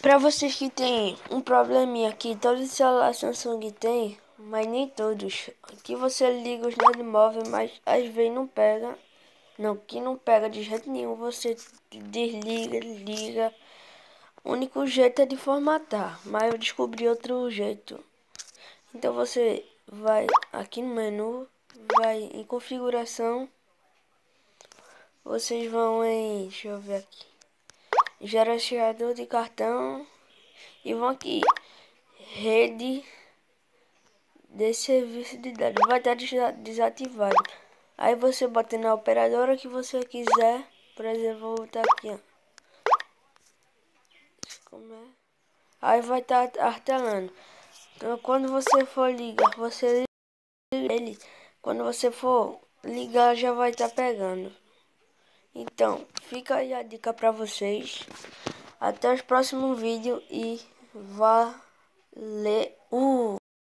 Para vocês que tem um probleminha aqui, todos os celulares Samsung tem, mas nem todos. Aqui você liga os móveis, mas às vezes não pega. Não, que não pega de jeito nenhum. Você desliga, liga. O único jeito é de formatar, mas eu descobri outro jeito. Então você vai aqui no menu, vai em configuração. Vocês vão em, deixa eu ver aqui, gerenciador de cartão e vão aqui, rede de serviço de dados, vai estar desativado. Aí você bota na operadora que você quiser, por exemplo, vou botar aqui, ó. Como é? Aí vai estar artelando. Então quando você for ligar, você liga ele. Quando você for ligar, já vai estar pegando. Então, fica aí a dica para vocês. Até os próximos vídeos e valeu!